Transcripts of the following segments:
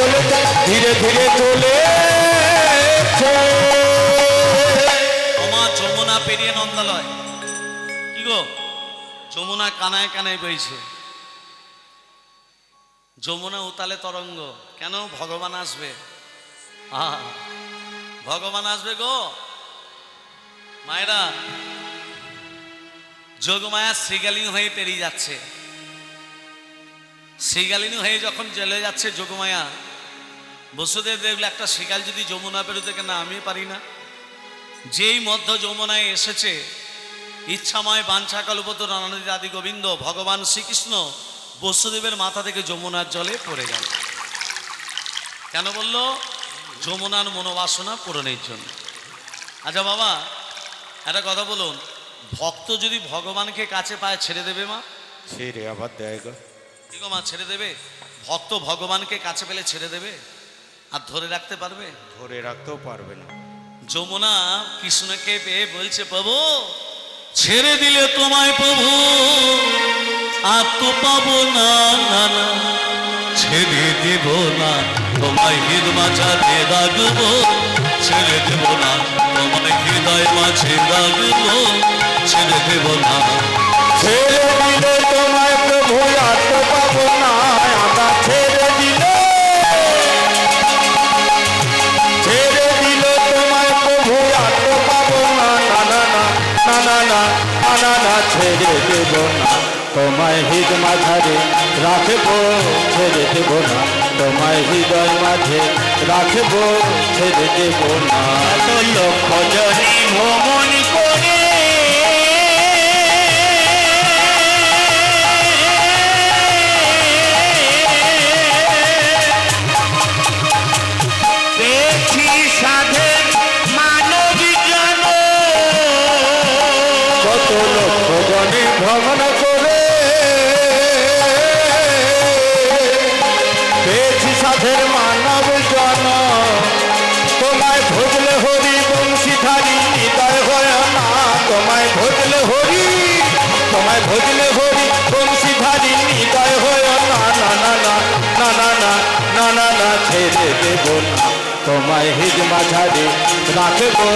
চলে ধীরে ধীরে চলে আমার যমুনা পেরিয়ে নন্দালয় কি গো যমুনা কানায় কানায় বইছে যমুনা উতালে তরঙ্গ কেন ভগবান আসবে ভগবান আসবে গো মায়েরা যোগমায়া শ্রীগালিনী হয়ে পেরিয়ে যাচ্ছে শ্রীগালিনী হয়ে যখন চলে যাচ্ছে যোগমায়া বসুদেব দেখলে একটা শিকাল যদি যমুনা পেরোতে কেন আমি পারি না যেই মধ্য যমুনায় এসেছে ইচ্ছাময় বাঞ্ছা কল্পতরু অনাদি আদি গোবিন্দ ভগবান শ্রীকৃষ্ণ বসুদেবের মাথা থেকে যমুনার জলে পড়ে গেল কেন বললো যমুনার মনোবাসনা পূরণের জন্য আচ্ছা বাবা একটা কথা বলুন ভক্ত যদি ভগবানকে কাছে পায় ছেড়ে দেবে মা ছেড়ে আবার দেয় গো কি গো মা ছেড়ে দেবে ভক্ত ভগবানকে কাছে পেলে ছেড়ে দেবে আর ধরে রাখতে পারবে ধরে রাখতেও পারবে না যমুনা কৃষ্ণকে পেয়ে বলছে প্রভু ছেড়ে দিলে তোমায় প্রভু আর তো পাবো না না না ছেড়ে দেব না তোমায় হৃদয় মাঝে রাখবো ছেড়ে দেব না তোমায় হৃদয় মাঝে রাখবো ছেড়ে দেব না ছেড়ে দিলে তোমায় প্রভু আর তো পাবো না আমরা ছেড়ে দিলে তোমায় প্রভু আর তো পাবো না না না না না না না না না ছেড়ে দেব না তোমায় হৃদয় মাঝে রাখবো ছেড়ে দেব না তোমায় হৃদয় মাঝে রাখবো ছেড়ে দেব না লক্ষ জনি ভ্রমণ করে ভ্রমণ করে পেয়েছি সাধের মানব জন তোমায় ভজলে হরি বংশীধারী হৃদয় হয় না তোমায় ভজলে হরি বংশীধারী হৃদয় হয় না না না না না না না না না না ছেড়ে দেব না তোমায় হৃদ মাঝারে রাখবো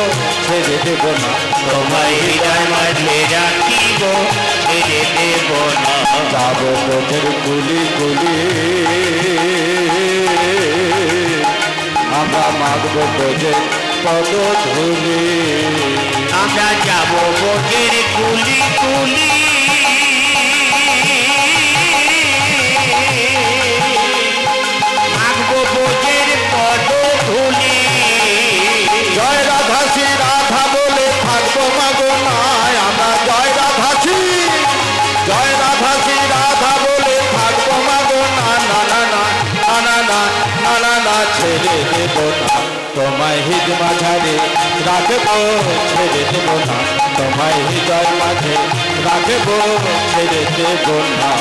ছেড়ে দেব না তোমায় হৃদয় মাঝে রাখিব ছেড়ে দেব না যাবো পথের গুলি গুলি আমরা মাগবো তোদের পদ ধুলি আমরা যাবো পথের গুলি গুলি মাগবো পথের পদ ধুলি জয় রাধা শ্রী রাধা বলে থাকবো মাগো নাই আমরা জয় রাধা শ্রী রাধা বলে থাকবো মাগো না না না না না না না না না ছেড়ে দেব না তোমায় হৃদয় মাঝে রাখবো ছেড়ে দেব না তোমায় হৃদয় মাঝে রাখবো ছেড়ে দেব না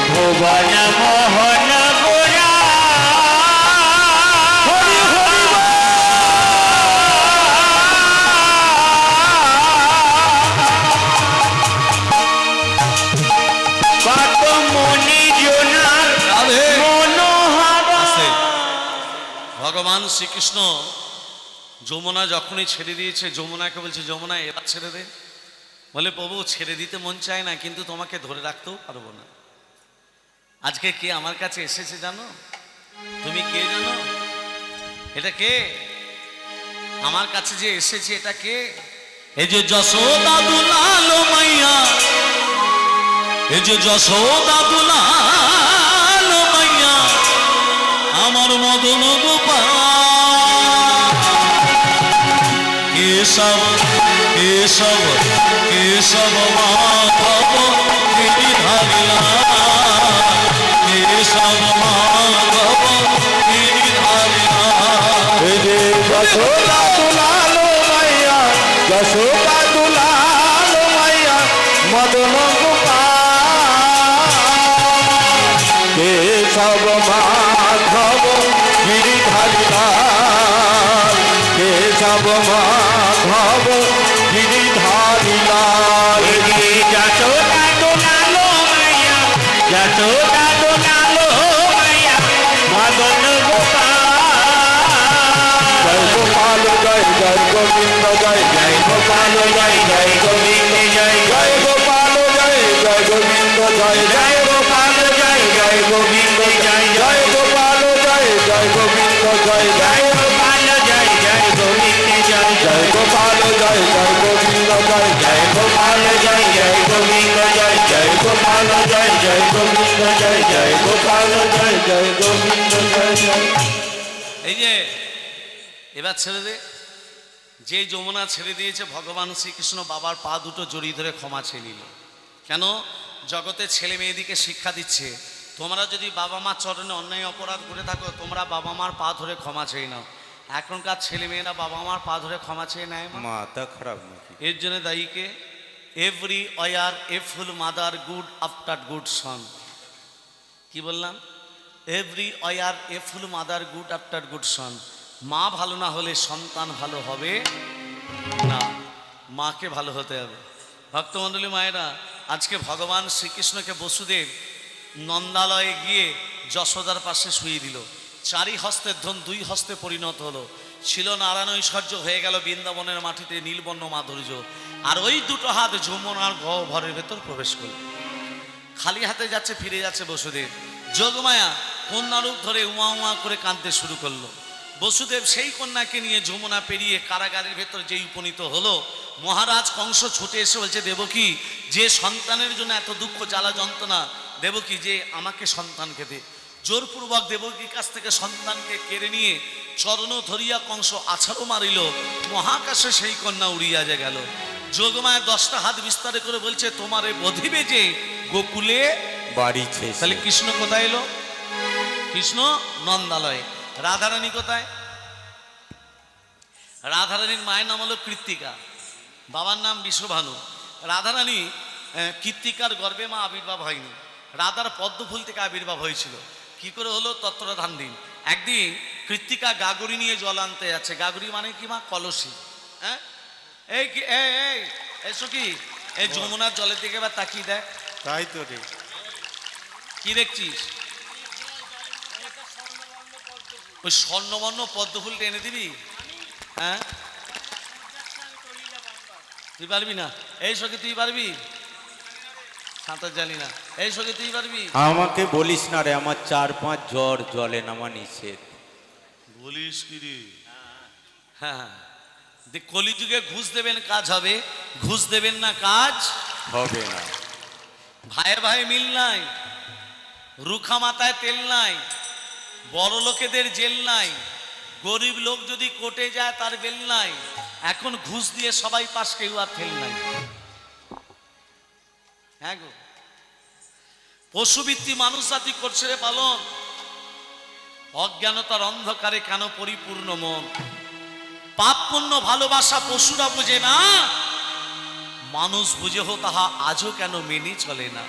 ভুবন মোহন গোরা হরি হরি ভগবান শ্রীকৃষ্ণ যমুনা যখনই ছেড়ে দিয়েছে যমুনাকে বলছে যমুনা এবার ছেড়ে দে বলে প্রভু ছেড়ে দিতে মন চায় না কিন্তু তোমাকে ধরে রাখতেও পারবো না আজকে কে আমার কাছে এসেছে জানো তুমি কে জানো এটা কে আমার কাছে যে এসেছে এটা কে এই যে যশোদা দুলাল মাইয়া এই যে যশোদা দুলাল মাইয়া আমার মদন গোপাল কেশব কেশব কেশব মাধব গিরিধারিলা কেশব মাধব গিরিধারিলা যশোদা দুলাল মাইয়া যশোদা দুলাল মাইয়া মদন গোপাল কেশব মাধব গিরিধারিলা কেশব মাধব গিরিধারিলা যশোদা দুলাল মাইয়া যশোদা দুলাল মাইয়া মদন গোপাল জয় জয় গোপাল জয় জয় গোবিন্দ জয় জয় গোপাল জয় জয় গোবিন্দ জয় জয় গোপাল জয় জয় গোবিন্দ জয় জয় গোপাল জয় জয় গোবিন্দ জয় জয় গোপাল জয় জয় গোবিন্দ জয় জয় গোপাল জয় জয় গোবিন্দ জয় জয় গোপাল জয় জয় গোবিন্দ জয় জয় গোপাল জয় জয় গোবিন্দ জয় জয় গোপাল জয় জয় গোবিন্দ জয় জয়। এই যে এবার ছেড়ে দে। যে যমুনা ছেড়ে দিয়েছে ভগবান শ্রীকৃষ্ণ বাবার পা দুটো জড়িয়ে ধরে ক্ষমা চেয়ে নিল। কেন? জগতে ছেলে মেয়েদিকে শিক্ষা দিচ্ছে, তোমরা যদি বাবা মা চরণে অন্যায় অপরাধ করে থাকো তোমরা বাবা মার পা ধরে ক্ষমা চেয়ে নাও। এখনকার ছেলে মেয়েরা বাবা মার পা ধরে ক্ষমা চেয়ে নেয় না। মাথা খারাপ নাকি? এর জন্য দায়ীকে এভরি ওয়ার এ ফুল মাদার গুড আফটার গুড সন। কি বললাম? এভরি ওয়ার এ ফুল মাদার গুড আফটার গুড সন। মা ভালো না হলে সন্তান ভালো হবে না, মাকে ভালো হতে হবে। ভক্তমণ্ডলী মায়েরা, আজকে ভগবান শ্রীকৃষ্ণকে বসুদেব নন্দালয়ে গিয়ে যশোদার পাশে শুয়ে দিল। চারি হস্তের ধন দুই হস্তে পরিণত হলো। ছিল নারায়ণ ঐশ্বর্য, হয়ে গেল বৃন্দাবনের মাটিতে নীলবর্ণ মাধুর্য। আর ওই দুটো হাত যমুনার ঘরের ভেতর প্রবেশ করল। খালি হাতে যাচ্ছে, ফিরে যাচ্ছে বসুদেব। যোগমায়া কন্যারূপ ধরে উমা উমা করে কাঁদতে শুরু করলো। বসুদেব সেই কন্যাকে নিয়ে যমুনা পেরিয়ে কারাগারের ভেতর যেই উপনীত হলো, মহারাজ কংস ছুটে এসে বলছে, দেবকী, যে সন্তানের জন্য এত দুঃখ জ্বালা যন্ত্রণা, দেবকী যে আমাকে সন্তানকে দে। জোরপূর্বক দেবকীর কাছ থেকে সন্তানকে কেড়ে নিয়ে চরণ ধরিয়া কংস আছাড়ও মারিল। মহাকাশে সেই কন্যা উড়িয়া যে গেল। যোগমায়া 10টা হাত বিস্তারে করে বলছে, তোমারে বধিবে যে গোকুলে বাড়িছে। তাহলে কৃষ্ণ কোথায় এলো? কৃষ্ণ নন্দালয়ে। রাধারানী কোথায়? রাধারানীর মায়ের নাম হলো কৃত্তিকা, বাবার নাম বিশ্বভানু। রাধারানী কৃত্তিকার গর্ভে মা আবির্ভাব হয়নি, রাধার পদ্মফুল থেকে আবির্ভাব হয়েছিল। কি করে হলো? তত্ত্বটা ধান দিন। একদিন কৃত্তিকা গাগরি নিয়ে জল আনতে যাচ্ছে। গাগরি মানে কি মা? কলসি। হ্যাঁ, এই কি এই এসো কি এই যমুনার জলের দিকে এবার তাকিয়ে দেখ। তাই তো রে। কি দেখছিস? ওই স্বর্ণবর্ণ পদ্মফুলটা এনে দিবি? হ্যাঁ, তুই পারবি না? এই সঙ্গে তুই পারবি? সাঁতার জানি না। এই সঙ্গে তুই পারবি? আমাকে বলিস না রে, আমার 4-5 জ্বর, জলে নামা নিষেধ। বলিস কি রে? হ্যাঁ, কলিযুগে ঘুষ দেবেন কাজ হবে, ঘুষ দেবেন না কাজ হবে না। ভাইয়ে ভাই মিল নাই, রুখা মাথায় তেল নাই, বড় লোকেদের জেল নাই, গরিব লোক যদি কোর্টে যায় তার বেল নাই। এখন ঘুষ দিয়ে সবাই পাস, কেউ আর ফেল নাই। হ্যাঁ গো, পশুবৃত্তি মানুষ জাতি করছে রে পালন। অজ্ঞানতার অন্ধকারে কেন পরিপূর্ণ মন। পাপ পুণ্য ভালোবাসা পশুরা বুঝে না, মানুষ বুঝেও তাহা আজও কেন মেনে চলে না।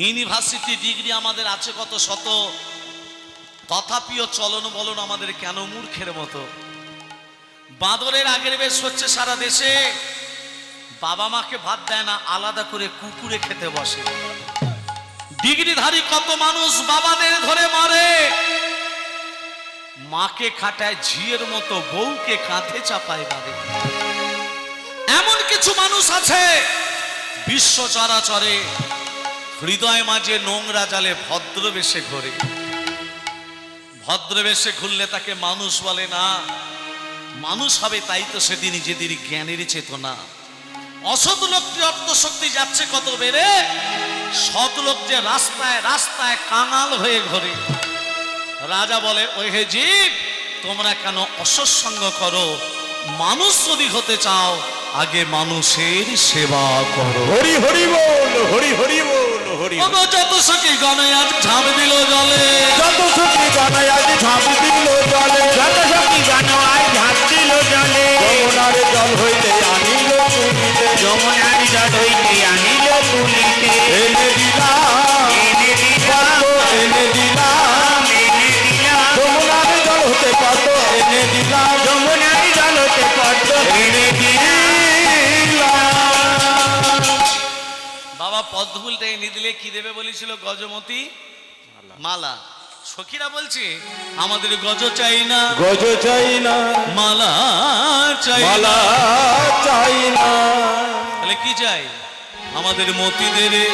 ইউনিভার্সিটি ডিগ্রি আমাদের আছে কত শত, তথাপিও চলন বলন আমাদের কেন মূর্খের মতো। বাঁদরের আগের বেশ হচ্ছে সারা দেশে, বাবা মাকে ভাত দেয় না, আলাদা করে কুকুরে খেতে বসে। ডিগ্রিধারী কত মানুষ বাবাদের ধরে মারে, মাকে খাটায় ঝিয়ের মতো, বউকে কাঁধে চাপায় বাঁধে। এমন কিছু মানুষ আছে বিশ্ব চরাচরে হৃদয় মাঝে নোংরা জালে ভদ্রবেশে ঘোরে। ভদ্রবেশে ঘুরলে তাকে মানুষ বলে না। মানুষ হবে তাই তো সেদিন নিজেদের জ্ঞানের চেতনা। অসৎ লোকটি অর্থ শক্তি যাচ্ছে কত বেড়ে, সৎ লোক যে রাস্তায় রাস্তায় কাঙাল হয়ে ঘোরে। রাজা বলে, ওই হে জীব, তোমরা কেন অসৎ সঙ্গ করো? মানুষ যদি হতে চাও আগে মানুষের সেবা করো। হরি হরি বল, হরি হরি বল, হরি। যত সখী গণে আজ ঝাঁপ দিল জলে, যত সুখী গানে আজ ঝাঁপ দিল জলে, যত সুখী গান আজ ঝাঁপ দিল জলে। যমুনার জল হইতে আনিল তুলিতে, যমুনার জল হইতে আনিল তুলিতে। এনে দিলাম, এনে দিলাম, এনে দিলাম, এনে দিলাম। যমুনার জল হতে কত এনে দিলাম, যমুনার জল হতে কত এনে দিলাম। বাবা পদ্মফুলটা এনে দিলে কি দেবে বলেছিল গজমতি? মালা। সখীরা বলছে আমাদের গজ চাই না, গজ চাই না, মালা চাই না, মালা চাই না, তাহলে কি চাই? আমাদের মতি দে রে,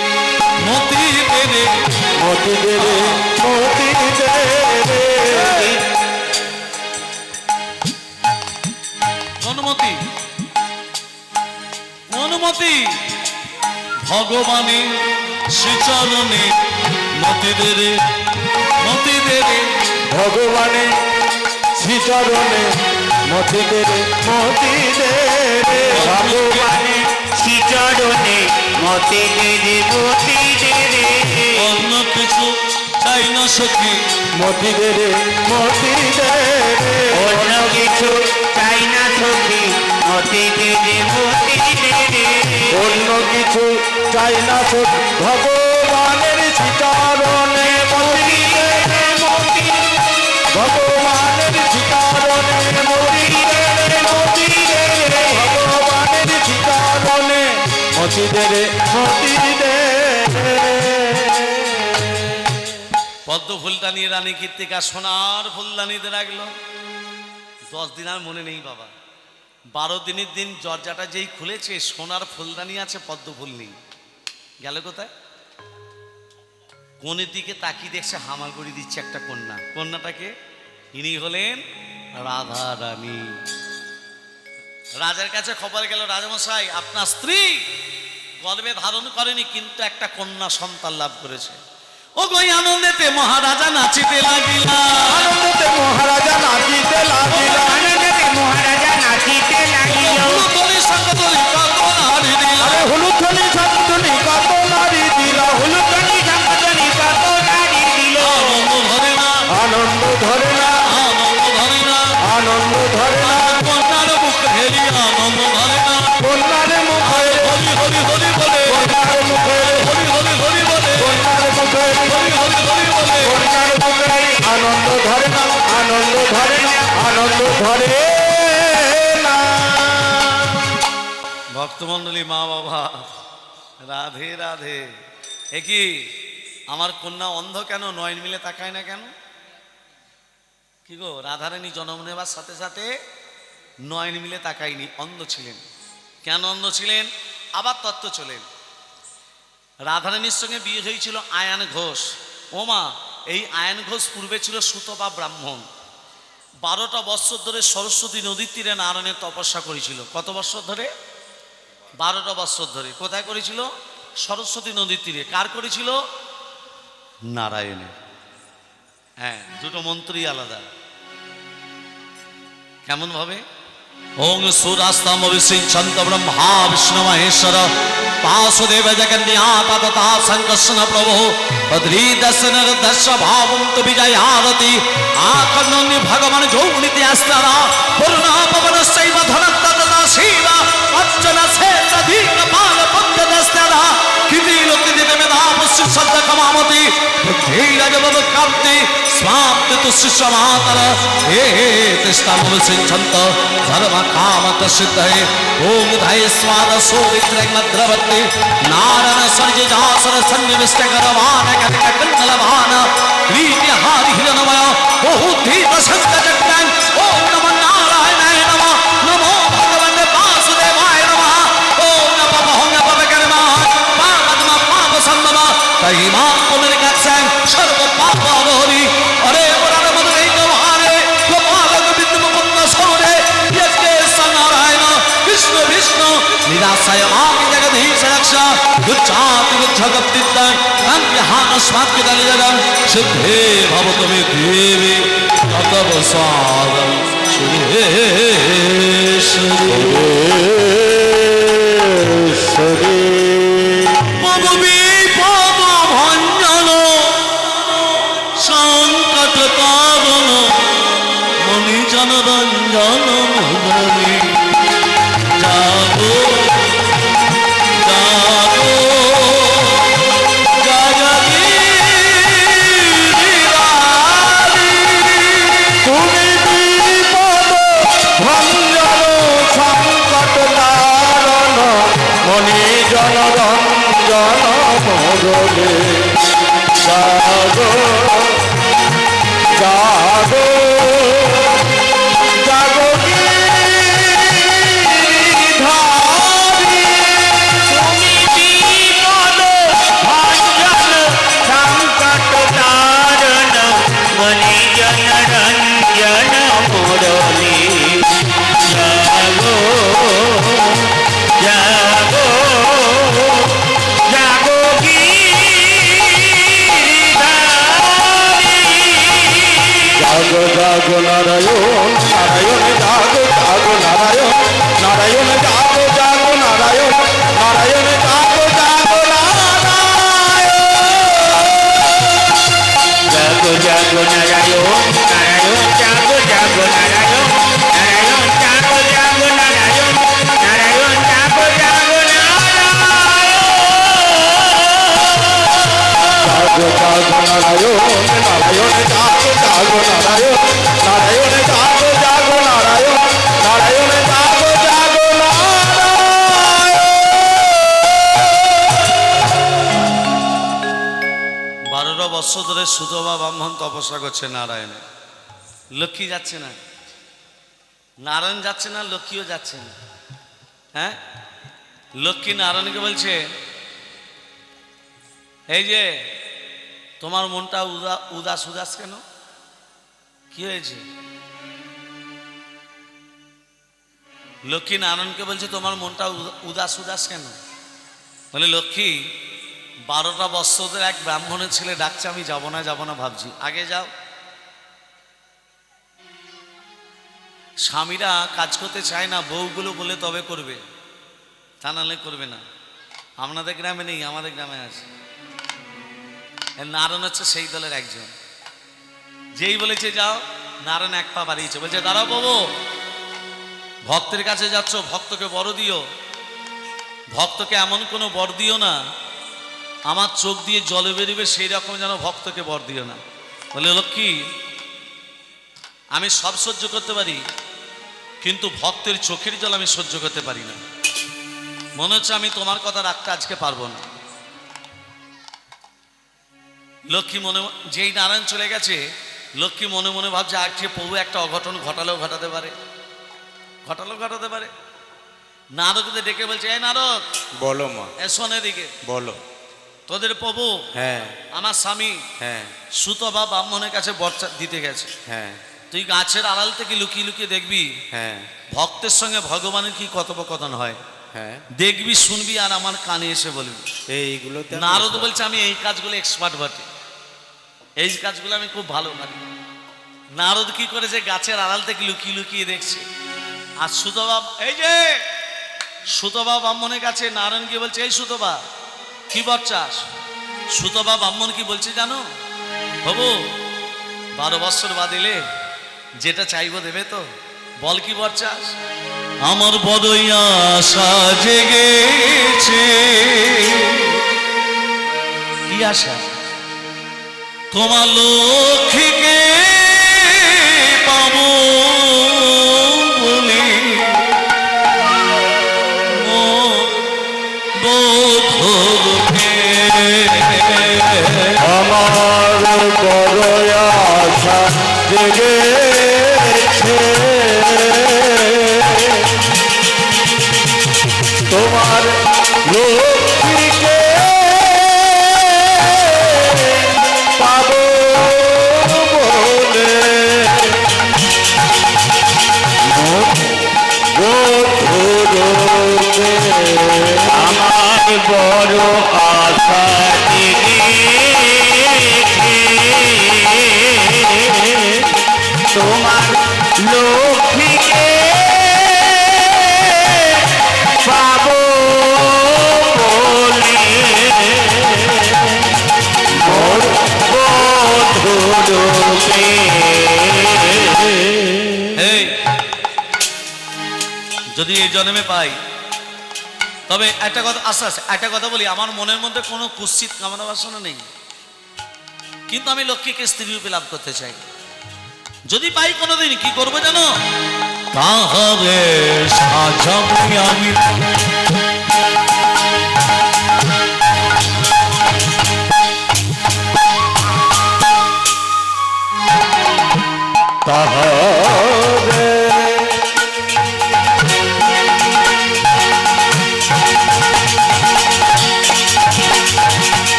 মতি দে রে, মতি দে রে, মতি দে রে। অনুমতি, অনুমতি ভগবানের শ্রীচরণে মতি দে রে, মতি দে রে, ভগবানের শ্রীচরণে মতি দে রে, মতি দে রে। ভগবানের শ্রীচরণে মতি দে রে, মতি দে রে। অন্য কিছু চাই না সখী, মতি দে রে, মতি দে রে। অন্য কিছু চাই না সখী, মতি দে রে, মতি দে রে। অন্য কিছু চাই না শুধু ভগবানের শ্রীচরণে মতি দে রে, মতি। ভগবানের শ্রীচরণে মতি দে রে, মতি দে রে। ভগবানের শ্রীচরণে মতি দে রে, মতি দে রে। পদ্ম ফুলদানি রানী কীর্তিকা সোনার ফুলদানিতে রাখলো। 10 দিন আর মনে নেই বাবা, 12 দিনের দিন দরজাটা যেই খুলেছে সোনার ফুলদানি আছে, পদ্ম ফুল নেই। গেল কোথায়? কোণের দিকে তাকিয়ে দেখছে হামাগুড়ি দিচ্ছে একটা কন্যা। কন্যাটাকে ইনি হলেন রাধা রানী। রাজার কাছে খবর গেল, রাজামশাই আপনার স্ত্রী গর্ভে ধারণ করেনি কিন্তু একটা কন্যা সন্তান লাভ করেছে। ও গো আনন্দেতে মহারাজা নাচিতে লাগিলা, আনন্দতে মহারাজা নাচিতে লাগিলা, আনন্দে মহারাজা নাচিতে লাগিল। হুলুধ্বনি শঙ্খধ্বনি কত নারী দিলা, আরে হুলুধ্বনি শঙ্খধ্বনি কত নারী দিলা, হুলুধ্বনি শঙ্খধ্বনি কত নারী দিল। আনন্দ ধরে না, আনন্দ ধরে না, আনন্দ ধরে না, আনন্দ ধরে না। কন্যার মুখ হেরি আনন্দ ধরে না। কন্যার মুখে, হরি হরি হরি বলে, কন্যার মুখে, হরি হরি হরি বলে, কন্যার মুখে, হরি হরি হরি বলে। কন্যার মুখে আনন্দ ধরে না, আনন্দ ধরে না, আনন্দ ধরে না। ভক্তমণ্ডলী, মা বাবা, রাধে রাধে। এ কি আমার কন্যা অন্ধ কেন? নয়ন মিলে তাকায় না কেন? কি গো, রাধারানী জন্ম নেবার সাথে সাথে নয়ন মিলে তাকায়নি, অন্ধ ছিলেন। কেন অন্ধ ছিলেন? আবার তত্ত্ব চলেন। রাধারানীর সঙ্গে বিয়ে হয়েছিল আয়ান ঘোষ। ওমা, এই আয়ান ঘোষ পূর্বে ছিল সুতপা ব্রাহ্মণ। 12টা বৎসর ধরে সরস্বতী নদীর তীরে নারায়ণের তপস্যা করেছিল। কত বৎসর ধরে? 12টা বৎসর ধরে। কোথায় করেছিল? সরস্বতী নদীর তীরে। কার করেছিল? নারায়ণের। হ্যাঁ, দুটো মন্ত্রী আলাদা। কেমন ভাবে? ওং সুরাস্তাম অভিষিঞ্চন্ত ব্রহ্মা বিষ্ণু মহেশ্বর বাসুদেব জগন্নাথ তথা সংকর্ষণ প্রভু অদ্রিদর্শন দর্শ ভাবম তু বিজয় আরতি আকর্ণনি ভগবান যৌনিতে আস্তারা পূর্ণ পবন শৈব ধনত্ততা শিব অর্চনা শেষাধিক পাল পঞ্চদস্তারা কৃতি লোকে দিতে মেধা পুষ্য শব্দ কমামতি বুদ্ধিরাজ বদ কান্তি স্বাপ্তি তু শিষ্য মাতর হে তিষ্টাম অভিষিঞ্চন্ত ধর্ম কামত সিদ্ধয়ে ওম ধায় স্বাদ সৌরিত্রং মদ্রবর্তি নারায়ণ সর্জ যাসর সন্নিবিষ্ট করবান কটিক কন্নলভান ক্রীতি হারি হিরণময় বহুধীত শঙ্খ চক্রং ওম নমঃ নারায়ণায় নমঃ নমো ভগবতে বাসুদেবায় নমঃ ওম নমঃ ভঙ্গ পবকর্ম পাপদ্ম পাপ সম্ভব তৈমা পুনর কাক্ষং সর্ব পাপ হরি অরে বরার মধুরে গভারে গোপাল গোবিন্দ মুকুন্দ সৌরে নারায়ণ কৃষ্ণ বিষ্ণু নিরাশয় মামি জগদীশ রক্ষা গুচ্ছাতি গুচ্ছগপ্তিত্তং নান্যহান স্মাৎকিদানি জগম সিদ্ধে ভবতু মে দেবী ততব স্বাদম সুরেশ্বরী। মম বিপদ ভঞ্জন সংকট কারণ মণিজন রঞ্জন মুরলী জাগো জাগো তুমি বিপদ ভঞ্জন সংকট নারণ মণি জন রঞ্জন মোরলে জাগো মুরলি জাগো জাগো জাগো জাগো জাগো নারায়ণ নারায়ণ জাগো জাগো নারায়ণ নারায়ণ জাগো জাগো নারায়ণ নারায়ণ জাগো জাগো নারায়ণ জাগো জাগো নারায়ণ নারায়ণ জাগো জাগো নারায়ণ নারায়ণ জাগো জাগো নারায়ণ নারায়ণ জাগো জাগো জাগো জাগো নারায়ণ নারায়ণ জাগো জাগো নারায়ণ নারায়ণ জাগো জাগো নারায়ণ 12টা বৎসর ধরে সুতবা ব্রাহ্মণ তপস্যা করছে নারায়ণে, লক্ষ্মী যাচ্ছে না, নারায়ণ যাচ্ছে না, লক্ষ্মীও যাচ্ছে না। হ্যাঁ, লক্ষ্মী নারায়ণকে বলছে এই যে তোমার মনটা উদাস উদাস কেন, কি হয়েছে? লক্ষ্মী নারায়ণকে বলছে তোমার মনটা উদাস উদাস কেন? বলে লক্ষ্মী 12টা বৎসরের এক ব্রাহ্মণের ছেলে ডাকছে, আমি যাব না ভাবছি। আগে যাও। স্বামীরা কাজ করতে চায় না, বউগুলো বলে তবে করবে, তা নাহলে করবে না। আপনাদের গ্রামে নেই, আমাদের গ্রামে আছে। নারায়ণ হচ্ছে সেই দলের একজন। যেই বলেছে যাও, নারায়ণ এক পা বাড়িয়েছে, বলছে দাঁড়াও বাবু, ভক্তের কাছে যাচ্ছ, ভক্তকে বড় দিও, ভক্তকে এমন কোনো বর দিও না আমার চোখ দিয়ে জলে বেরিবে সেই রকম যেন ভক্তকে বর দিও না। বলে লক্ষ্মী, আমি সব সহ্য করতে পারি, কিন্তু ভক্তের চোখের জল আমি সহ্য করতে পারি না। মনে হচ্ছে আমি তোমার কথা রাখতে আজকে পারবো না। লক্ষ্মী মনে, যেই নারায়ণ চলে গেছে, লক্ষ্মী মনে মনে ভাবছে আজকে প্রভু একটা অঘটন ঘটালেও ঘটাতে পারে। নারদকে ডেকে বলছে, এই নারদ, বলো মা, শোন এদিকে, বলো। তোদের প্রভু, হ্যাঁ আমার স্বামী হ্যাঁ সুতবা ব্রাহ্মণের কাছে বর্ষা দিতে গেছে, হ্যাঁ তুই গাছের আড়াল থেকে লুকিয়ে লুকিয়ে দেখবি হ্যাঁ ভক্তের সঙ্গে ভগবানের কি কথোপকথন হয়, হ্যাঁ দেখবি শুনবি আর আমার কানে এসে বলবি। এইগুলোতে নারদ বলছে আমি এই কাজগুলো এক্সপার্ট বটে, এই কাজগুলো আমি খুব ভালো পারি। নারদ কি করেছে, গাছের আড়াল থেকে লুকিয়ে লুকিয়ে দেখছে। আর সুতবা, এই যে সুতবা ব্রাহ্মণের কাছে নারায়ণ কি বলছে, এই সুতবা কি বর চাস? সুতবা ব্রাহ্মণ কি বলছে জানো, বাবু 12 বৎসর বাদ এলে যেটা চাইবো দেবে তো, বল কি বর চাস? আমার বড়ই আশা জেগেছে। কি আশা? তোমার লক্ষ্মীকে পাবো বলে আমার বড় আশা জেগেছে, তোমার লক্ষ্মীকে পাবো বলে আমার বড় আশা তোমার লক্ষ্মীকে পাবো বলে মোর বধূরূপে। এই যদি এই জন্মে পাই, তবে একটা কথা, আস্তে আস্তে একটা কথা বলি, আমার মনের মধ্যে কোনো কুৎসিত কামনা বাসনা নেই, কিন্তু আমি লক্ষ্মীকে স্ত্রী রূপে লাভ করতে চাই। যদি পাই কোনোদিন, কি করবো জানো? তাহলে সাজাবো আমি তাহারে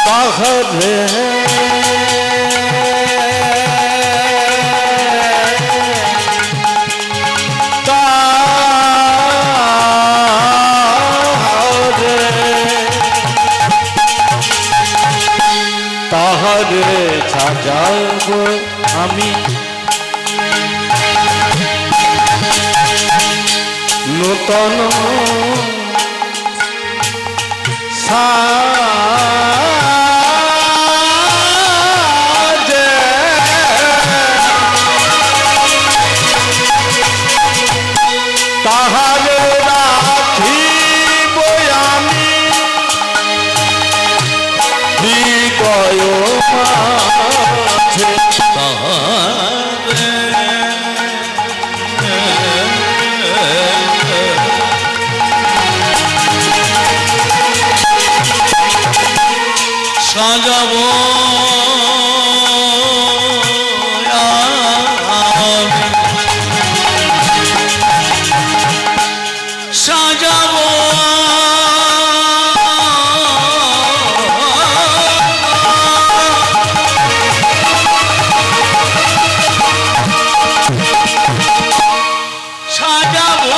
তাহারে সাজাবো আমি নূতন সাজে তাহারে রাখিব আমি হৃদয় মাঝে সাজাবো সাজাবো সাজাবো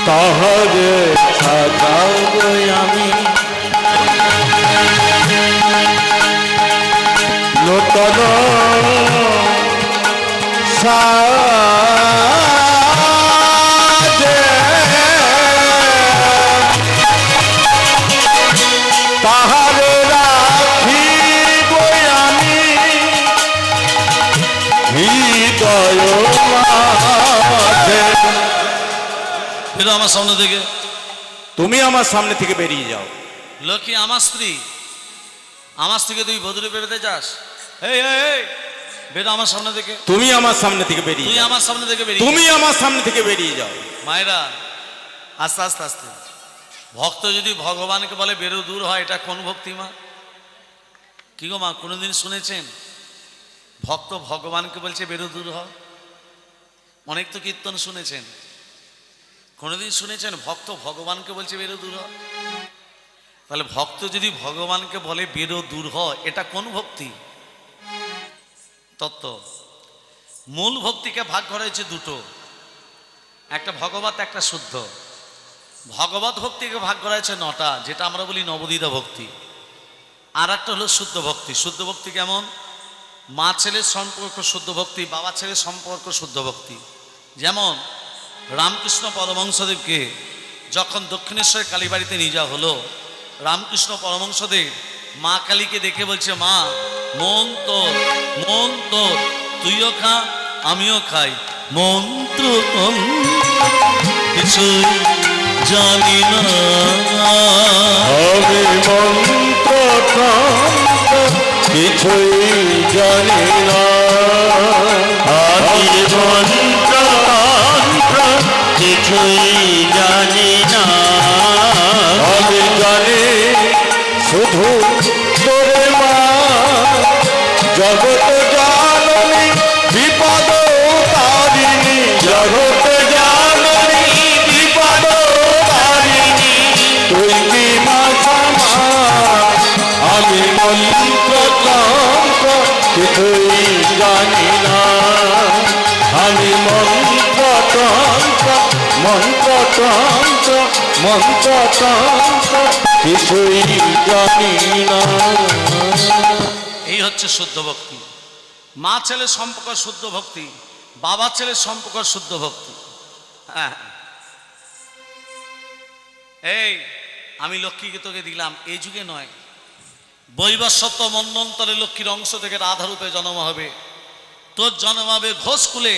তাহারে সাজাবো আমি নূতন সাজে তাহারে রাখিব আমি হৃদয় মাঝে। ফিরো আমার সামনে থেকে। তুমি আমার সামনে থেকে বেরিয়ে যাও। লক্ষ্মী আমার স্ত্রী, আমার স্ত্রীকে তুই বদলে বেরোতে চাস? এই এই এই, বেরো আমার সামনে থেকে। তুমি আমার সামনে থেকে বেরিয়ে তুই যাও। আমার সামনে থেকে বেরিয়ে তুমি আমার সামনে থেকে বেরিয়ে যাও। মায়েরা আস্তে আস্তে আস্তে। ভক্ত যদি ভগবানকে বলে বেরো দূর হয়, এটা কোন ভক্তি মা? কি গো মা, কোনোদিন শুনেছেন ভক্ত ভগবানকে বলছে বেরো দূর হ? অনেক তো কীর্তন শুনেছেন, কোনোদিন শুনেছেন ভক্ত ভগবানকে বলছে বেরো দূর হ? তাহলে ভক্ত যদি ভগবানকে বলে বেরো দূর হ, এটা কোন ভক্তি? তত্ত্ব মূল ভক্তিকে ভাগ করা হয়েছে দুটো, একটা ভগবত, একটা শুদ্ধ। ভগবত ভক্তিকে ভাগ করা হয়েছে 9টা, যেটা আমরা বলি নবদ্বিধা ভক্তি। আর একটা হলো শুদ্ধ ভক্তি। শুদ্ধ ভক্তি কেমন? মা ছেলের সম্পর্ক শুদ্ধ ভক্তি, বাবা ছেলের সম্পর্ক শুদ্ধ ভক্তি। যেমন রামকৃষ্ণ পরমহংসদেবকে যখন দক্ষিণেশ্বরের কালীবাড়িতে নিয়ে যাওয়া হলো, রামকৃষ্ণ পরমহংসদেব মা কালীকে দেখে বলছে, মা মন তোর, তুইও খা আমিও খাই, মন্ত্র কিছুই জানি না, আমি মন্ত্র কিছুই জানি না, আমি মন্ত্র কিছুই জানি না, আমি জানি শুধু তোরে মা, জগৎ জাননী বিপদ তারিণী, জগৎ জাননী বিপদ তারিণী, তুই কি মা ক্ষমা, আমি মন্ত্র তন্ত্র কিছুই জানি না, আমি মন্ত্র তন্ত্র কিছুই জানি না। এই হচ্ছে শুদ্ধ ভক্তি। মা ছেলের সম্পর্ক শুদ্ধ ভক্তি, বাবা ছেলের সম্পর্ক শুদ্ধ ভক্তি। হ্যাঁ, এই আমি লক্ষ্মীকে তোকে দিলাম, এই যুগে নয়, বৈবস্বত মন্বন্তরে লক্ষ্মীর অংশ থেকে রাধারূপে জন্ম হবে। তোর জন্ম হবে ঘোষ কুলে,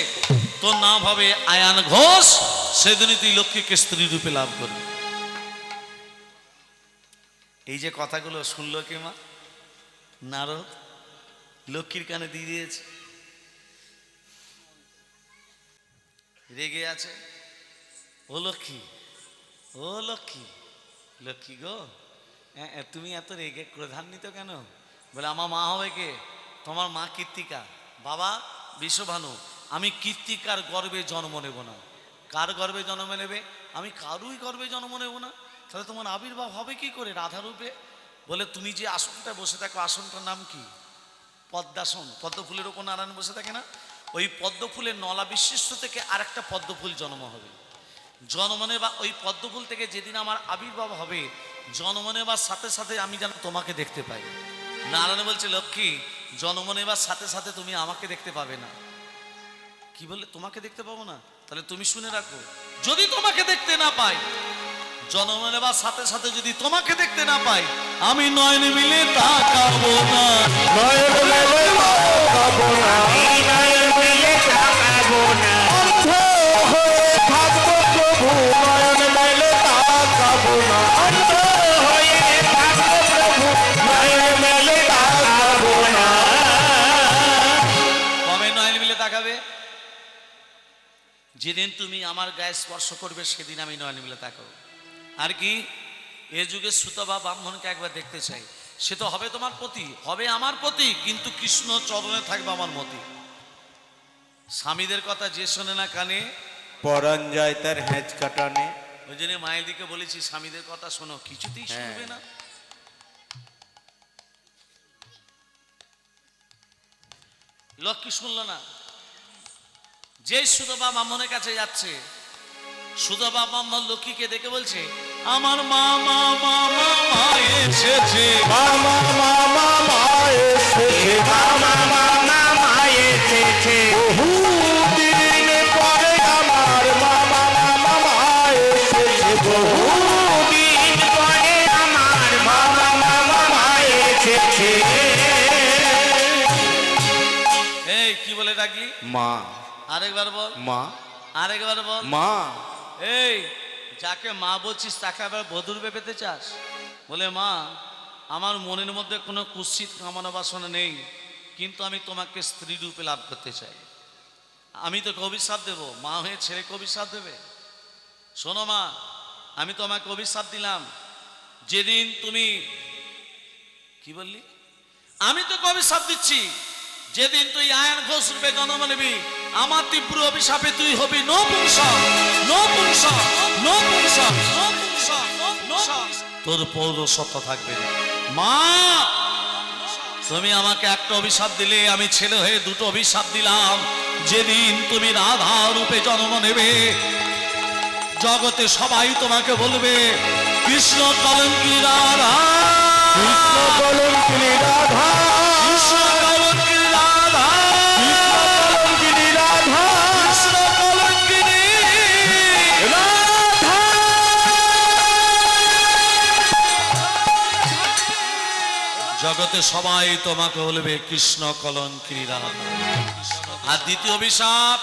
তোর নাম হবে আয়ান ঘোষ, সেদিনই তুই লক্ষ্মীকে স্ত্রী রূপে লাভ করবি। এই যে কথাগুলো শুনলো কে মা? নারদ লক্ষ্মীর কানে দিয়ে দিয়েছে। রেগে আছে, ও লক্ষ্মী, ও লক্ষ্মী, লক্ষ্মী গো তুমি এত রেগে ক্রোধান্বিত কেন? বলে আমার মা হবে কে? তোমার মা কীর্তিকা, বাবা বিশ্বভানু। আমি কীর্তিকার গর্ভে জন্ম নেব না। কার গর্ভে জন্ম নেবে? আমি কারুই গর্ভে জন্ম নেব না। তাহলে তোমার আবির্ভাব হবে কি করে রাধারূপে? বলে তুমি যে আসনটা বসে থাকো, আসনটার নাম কি? পদ্মাসন। পদ্ম ফুলের ওপর নারায়ণ বসে থাকে না? ওই পদ্ম ফুলের নলা বিশিষ্ট থেকে আরেকটা পদ্ম ফুল জন্ম হবে। জন্মনে বা ওই পদ্ম ফুল থেকে যেদিন আমার আবির্ভাব হবে, জন্মনে বা সাথে সাথে আমি যেন তোমাকে দেখতে পাই। নারায়ণ বলছে, লক্ষ্মী, জন্মনে বা সাথে সাথে তুমি আমাকে দেখতে পাবে না। কি বললে? তোমাকে দেখতে পাবো না? তাহলে তুমি শুনে রাখো, যদি তোমাকে দেখতে না পাই, জন্ম নেবার সাথে সাথে যদি তোমাকে দেখতে না পাই, আমি নয়ন মিলে তাকাবো না। নয়ন মেলে তাকাবো না, নয়ন মিলে তাকাবো না, অন্ধ হয়ে থাকবো প্রভু, নয়ন মেলে তাকাবো না, অন্ধ হয়ে থাকবো প্রভু, নয়ন মেলে তাকাবো না। কবে নয়ন মিলে তাকাবে? যেদিন তুমি আমার গায়ে স্পর্শ করবে সেদিন আমি নয়ন মিলে তাকাবো। আর কি, এ যুগে সুত বা ব্রাহ্মণকে একবার দেখতে চাই, সে তো হবে তোমার পতি, হবে আমার পতি, কিন্তু কৃষ্ণ চরণে থাকবে আমার মতি। স্বামীদের কথা যে শোনে না কানে, পরাণ যায় তার হ্যাঁচ কাটানে। ওই জন্য মায়ের দিকে বলেছি, স্বামীদের কথা শোনো, কিছুতেই শুনবে না। লক্ষ্মী শুনলো না। যেই সুধবা ব্রাহ্মণের কাছে যাচ্ছে, সুধবা ব্রাহ্মণ লক্ষ্মীকে দেখে বলছে, আমার মা মা মা মা মা এসেছে, মামা মামা মা এসেছে, মামা মামা মা এসেছে, বহুদিন পরে আমার মামা মামা মা এসেছে, বহুদিন পরে আমার মামা মামা মা এসেছে। এই কি বলে ডাকলি? মা আরেকবার বল, মা আরেকবার বল। মা। এই যাকে মা বলছিস তাকে আবার বধূর ভেবেতে চাস? বলে, মা, আমার মনের মধ্যে কোনো কুৎসিত কামনা বাসনা নেই, কিন্তু আমি তোমাকে স্ত্রী রূপে লাভ করতে চাই। আমি তোকে অভিশাপ দেব, মা হয়ে ছেলেকে অভিশাপ দেবে? শোনো মা, আমি তোমাকে অভিশাপ দিলাম, যেদিন তুমি, কি বললি? আমি তোকে অভিশাপ দিচ্ছি, যেদিন তুই আয়ন ঘোষ রূপে জন্ম নিবি, আমার তীব্র অভিশাপে তুই হবি নপুংসক, নপুংসক, নপুংসক, নপুংসক, নপুংসক। তোর পৌরসত্ব থাকবে না। মা, তুমি আমাকে একটা অভিশাপ দিলে, আমি ছেলে হয়ে দুটো অভিশাপ দিলাম। যেদিন তুমি রাধা রূপে জন্ম নেবে, জগতে সবাই তোমাকে বলবে, কৃষ্ণ কলঙ্কি রাধা, কৃষ্ণ কলঙ্কিনী রাধা, কৃষ্ণ কলঙ্কি রাধা, কলঙ্কিনী রাধা, কৃষ্ণ কলঙ্কিনী রাধা। জগতে সবাই তোমাকে বলবে কৃষ্ণ কলঙ্কিনী রাধা। আর দ্বিতীয় অভিশাপ,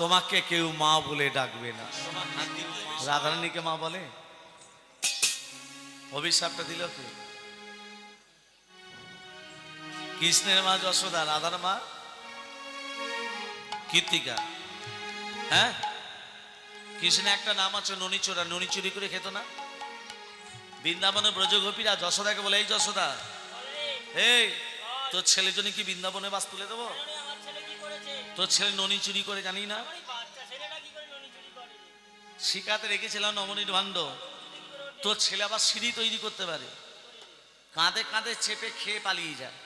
তোমাকে কেউ মা বলে ডাকবে না। রাধারানীকে মা বলে? অভিশাপটা দিল কে? কৃষ্ণের মা যশোদা, রাধার মা কীর্তিকা। হ্যাঁ, কৃষ্ণের একটা নাম আছে ননিচোরা, ননি চুরি করে খেত না? বৃন্দাবনে ব্রজগোপীরা যশোদাকে বলে, এই যশোদা, এই তোর ছেলের জন্য কি বৃন্দাবনে বাস তুলে দেবো? তোর ছেলে ননি চুরি করে, জানি না? শিকাতে রেখেছিলাম নবনীর ভাণ্ড, তোর ছেলে আবার সিঁড়ি তৈরি করতে পারে, কাঁধে কাঁধে চেপে খেয়ে পালিয়ে যায়।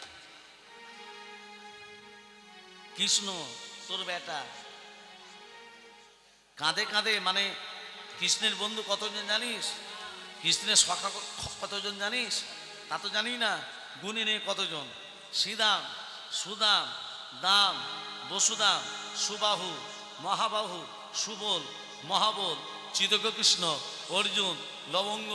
কৃষ্ণ তোর বেটা কাঁধে কাঁধে, মানে কৃষ্ণের বন্ধু কতজন জানিস? কৃষ্ণের সখা কতজন জানিস? তা তো জানি না, গুণে নিয়ে কতজন? শ্রীদাম, সুদাম, দাম, বসুদাম, সুবাহু, মহাবাহু, সুবল, মহাবল, চিদক কৃষ্ণ, অর্জুন, লবঙ্গ,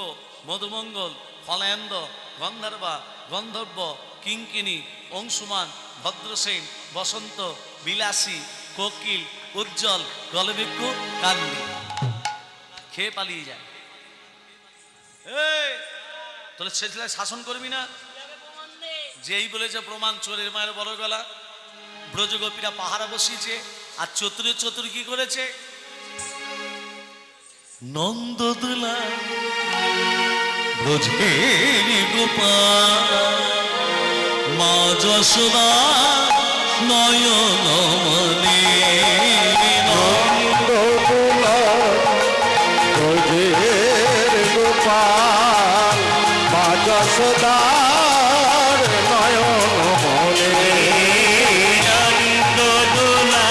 মধুমঙ্গল, ফলায়ন্দ, গন্ধর্বা, গন্ধর্ব, কিঙ্কিনী, অংশুমান, ভদ্রসেন, বসন্ত, বিলাসী, কোকিল, উজ্জ্বল, গলবিক্ষু, কান্দি। খেয়ে পালিয়ে যায়। এই তাহলে ছেলে শাসন করবি না? যেই বলেছে প্রমাণ, চোরের মায়ের বড় গলা। ব্রজগোপীরা পাহারা বসিয়েছে, আর চতুরে চতুর কি করেছে? নন্দদোলা ব্রজের গোপাল, মা যশোদা নয়ন মনে। নন্দদোলা ব্রজের গোপাল, মা যশোদার নয়ন মনে। নন্দদোলা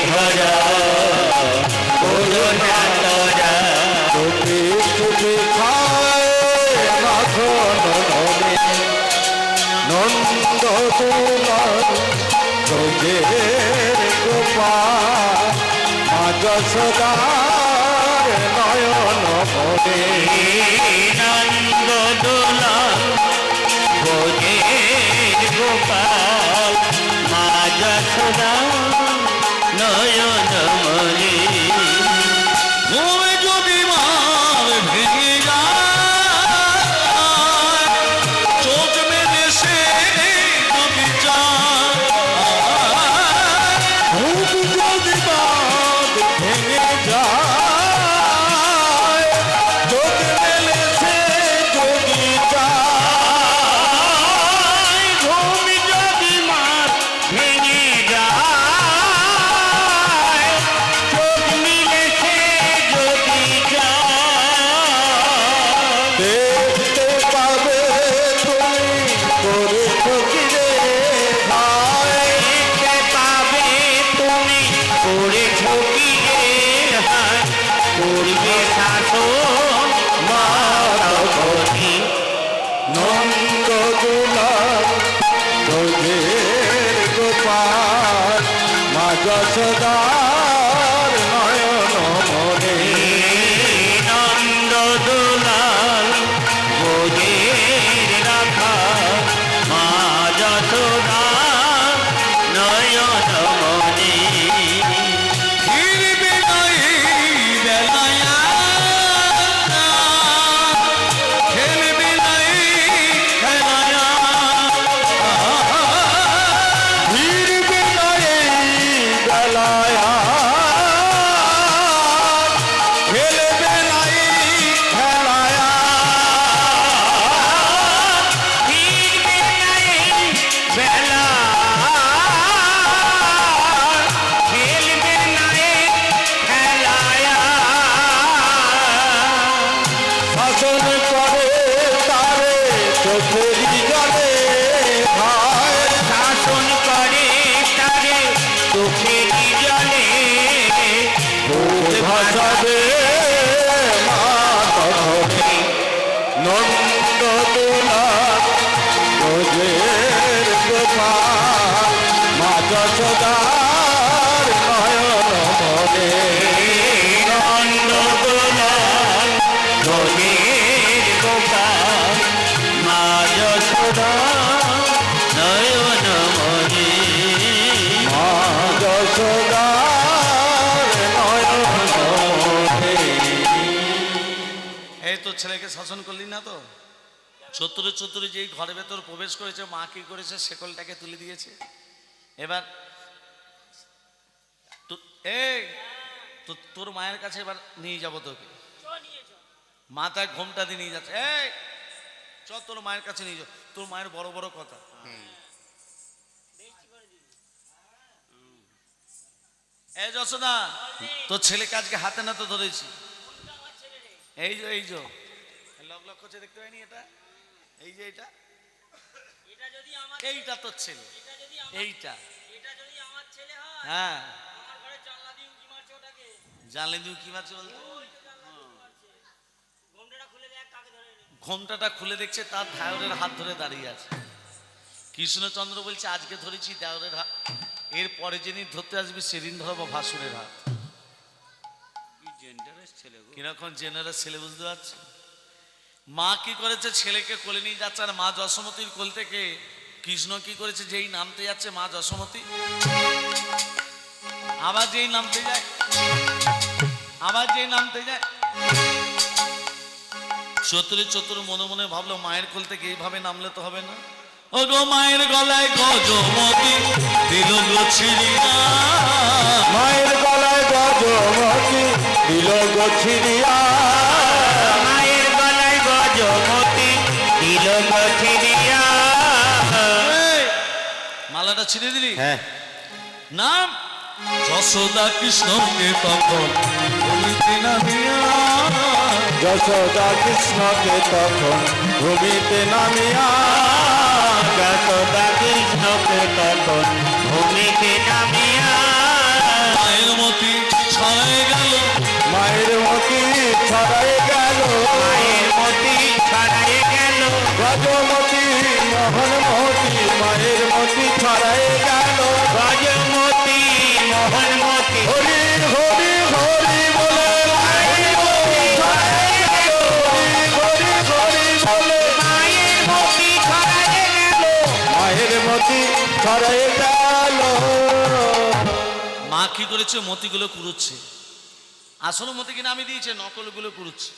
ধরা করুণা তোরা চোখে চোখে খায় মাখন ননে নন্দ তুলার যোগের গোপাল মা যশোদার নয়ন মনে নন্দ দোলা ভোগের গোপাল মা যশোদা নয়ন মনে তুমি যদি মার ভেঙে যায় চোখ মেলে সে যদি চায় ভূত যদি বাঁধ ভেঙে যায় চোখ মেলেছে যদি যায় ভূমি যদি মার ভেঙে যায় চোখ মিলেছে যদি যায় দেখতে পাবে তুমি করেছো কি রে ভাই দেখতে পাবে তুমি করেছো কি রে হায় করবে শাসন মারবনি নন্দ দুলাল যোগের গোপাল মা যশোদার নয়ন মনে নন্দ দোলাল বোঝের রাখা মা যশোদা নয়ন মনে ফিরবে নাই বেলায় খেলবে নাই খেলায় ফিরবে না এই বেলায় খেলবে না এই খেলায় ফিরবে নাই বেলা খেলবে নাই খেলায়া শাসন করে তারে চোখেরই জলে ভাই শাসন করে তারে চোখেরই জলে বুক ভাসাবে মাতনে নন্দ দুলাল যোগের গোপাল মা যশোদার নয়ন মনে নন্দ দোলাল ভোগের গোপাল মা যশোদা নয়ন মনে মা যশোদার নয়ন মনে এই তো ছেলেকে শাসন করলি না তো চতুরে চতুরে যেই ঘরের ভেতর প্রবেশ করেছে মা কি করেছে শেকলটাকে তুলে দিয়েছে এবার এই তোর মায়ের কাছে এবার নিয়ে যাবো তোকে মাথায় ঘোমটা দিয়ে নিয়ে যাচ্ছে এই চ তোর মায়ের কাছে নিয়ে যাও তোর মায়ের বড় বড় কথা এই যশোদা তোর ছেলেকে আজকে হাতে নাতে ধরেছি এই যে লক লক করছে দেখতে পাইনি এটা এই যে এটা এইটা তোর ছেলে এইটা হ্যাঁ জানলে তুই কি মারছে বলতো ঘোমটাটা খুলে দেখছে তার দেওরের হাত ধরে দাঁড়িয়ে আছে কৃষ্ণচন্দ্র বলছে আজকে ধরেছি দেওরের হাত এর পরে যেদিন ধরতে আসবি সেদিন ধরবো ভাসুরের হাত কিরকম জেনারেল ছেলে বুঝতে পারছি মা কি করেছে ছেলেকে কোলে নিয়ে যাচ্ছে আর মা যশোমতীর কোল থেকে কৃষ্ণ কি করেছে যেই নামতে যাচ্ছে মা যশোমতী আবার যেই নামতে যায় চতুরে চতুর মনে মনে ভাবলো মায়ের কোল থেকে এইভাবে নামলে তো হবে না ও গো মায়ের গলায় গজমতি দিল গো ছিড়িয়া মায়ের গলায় গজমতি দিল গো ছিড়িয়া মায়ের গলায় গজমতি দিল গছিরিয়া মালাটা ছিঁড়ে দিলি হ্যাঁ নাম যশোদা কৃষ্ণকে তখন ভূমিতে নামিয়া যশোদা কৃষ্ণকে তখন ভূমিতে নামিয়া যশোদা কৃষ্ণকে তখন ভূমিতে নামিয়া কি করেছে, মতিগুলো কুড়ুচ্ছে। আসল মতিকে নামিয়ে দিয়েছে, নকলগুলো কুড়ুচ্ছে।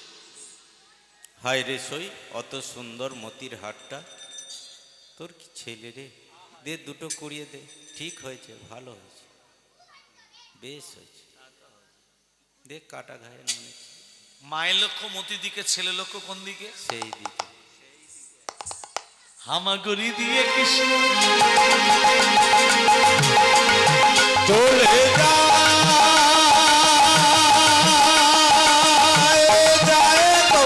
হায় রে সই, অত সুন্দর মতির হাটটা তোর কি ছেলে রে, দে দুটো কুড়িয়ে দে। ঠিক হয়েছে, ভালো হয়েছে, বেশ হয়েছে, দে কাটা ঘায়ে মনে মায়ের লক্ষ্য মতি দিকে, ছেলে লক্ষ্য কোন দিকে? সেই দিকে। হামাগুড়ি দিয়ে কৃষ্ণ চলে যায় তো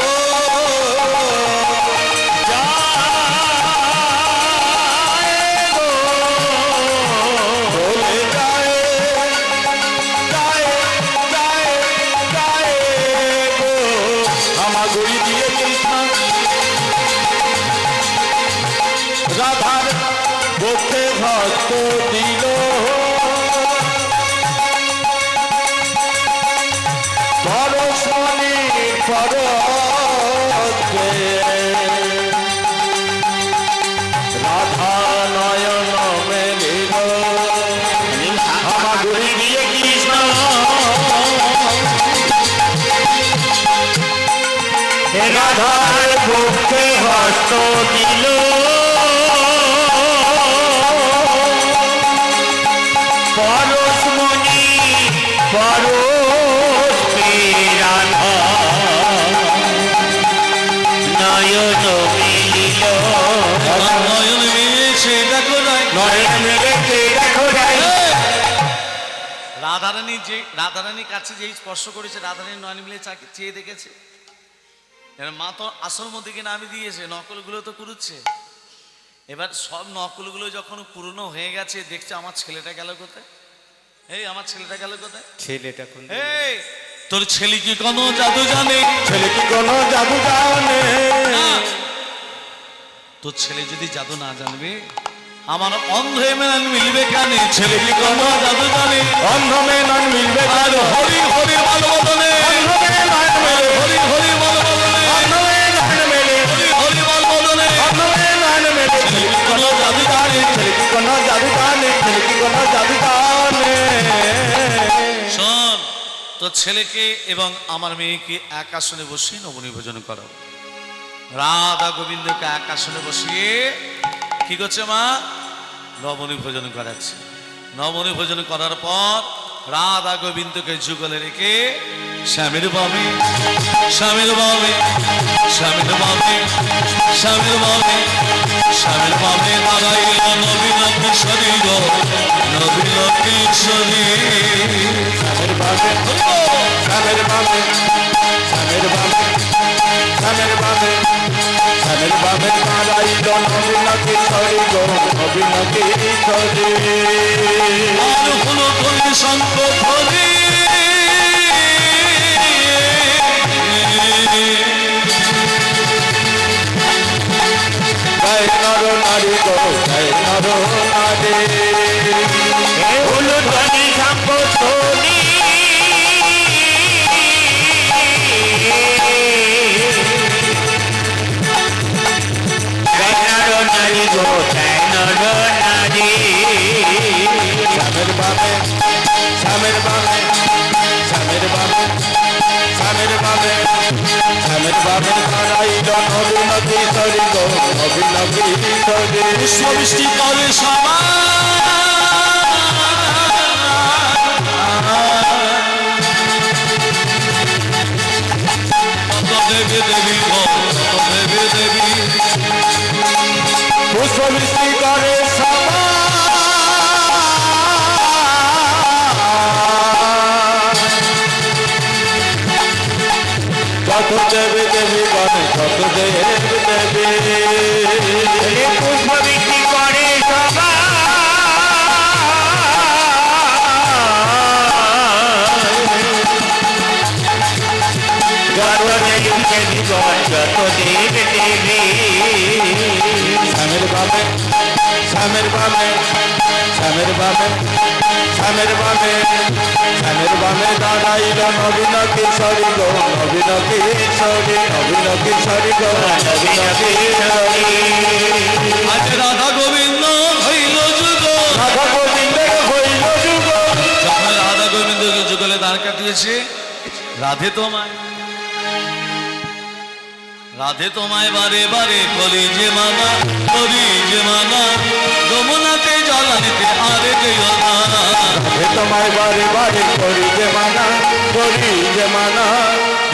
চলে যায় গো হামাগুড়ি দিয়ে কৃষ্ণ রাধার বক্ষে ভক্ত দিল পরশমণি পরশে রাধা নয়ন মেলিল হামাগুড়ি দিয়ে কৃষ্ণ রাধার বক্ষে হস্ত দিল পরশমণি পরশ রাধা নয়ন মিলিল নয়ন মিলেছে দেখো নাই, নয়ন মেলেছে দেখো যাই রাধারানীর কাছে যেই স্পর্শ করেছে, রাধারানী নয়ন মিলে চেয়ে দেখেছে। এবার মা তো আসল মতিকে নামিয়ে দিয়েছে, নকলগুলো তো কুড়ুচ্ছে। এবার সব নকলগুলো যখন পুরনো হয়ে গেছে, দেখছে আমার ছেলেটা গেল কোথায়, এই আমার ছেলেটা গেল কোথায়, ছেলেটা কোন এই তোর ছেলে কি কোনো জাদু জানে? ছেলে কি কোনো জাদু জানে না। তোর ছেলে যদি জাদু না জানবে, আমার অন্ধ মেলান মিলবে কানে। ছেলে কি কোনো জাদু জানে? অন্ধ মেলন মিলবে আর হরি হরি বল বদনে, অন্ধ মেলন মেলে হরি হরি বল বদনে, অন্ধ মেলন মেলে হরি হরি বল বদনে। অন্ধ মেলন মেলে ছেলে কি কোনো জাদু জানে ছেলে কি কোনো জাদু জানে ছেলে কি কোনো জাদু জানে শোন, তোর ছেলেকে এবং আমার মেয়েকে এক আসনে বসিয়ে নবনী ভোজন করাবো। রাধা গোবিন্দকে এক আসনে বসিয়ে কি করছে মা? নবনী ভোজন করাচ্ছে। নবনী ভোজন করার পর রাধা গোবিন্দকে যুগলে রেখে স্বামীর বামে স্বামীর বামে স্বামীর বামে স্বামীর বামে স্বামীর বামে দাঁড়াইল নবীন কিশোরী গো, নবীন কিশোরী। স্বামীর বামে স্বামীর বামে স্বামীর বামে স্বামীর বামে স্বামীর বামে দাঁড়াইল নবীন কিশোরী গো নবীন কিশোরী আর হলো ধরি শঙ্খ ধরি, জয় নর নারী গো জয় নর নারী ফুল ধ্বনি সম্পনি নারী গো নর নারী স্বামীর বামে স্বামীর বামে স্বামীর বামে স্বামীর বামে স্বামীর বামে দাঁড়াইল নবীন কিশোরী গো নবীন কিশোরী পুষ্পবৃষ্টি করে দেবী দেবী গো, দেবী দেবী পুষ্পবৃষ্টি করে যত দেবী দেবী গণে যত দেব দেবী পুষ্পবৃষ্টি করে যত দেবী দেবী গণ যত দেব দেবী স্বামীর বামে স্বামীর বামে স্বামীর বামে স্বামীর বামে স্বামীর বামে দাঁড়াইল নবীন কিশোরী গো নবীন কিশোরী নবীন কিশোরী গো নবীন কিশোরী আজ রাধা গোবিন্দ হইল যুগ, রাধা গোবিন্দের হইল যুগ যখন রাধা রাধে তোমায়, রাধে তোমায় বারে বারে করি যে মানা, করি যে মানা, যমুনাতে জল আনিতে আরে যেও না। রাধে তোমায় বারে বারে করি যে মানা, করি যে মানা,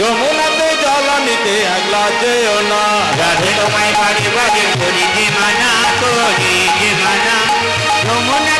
যমুনাতে জল আনিতে একলা যেও না। রাধে তোমায় বারে বারে করি যে মানা, করি যে মানা, যমুনা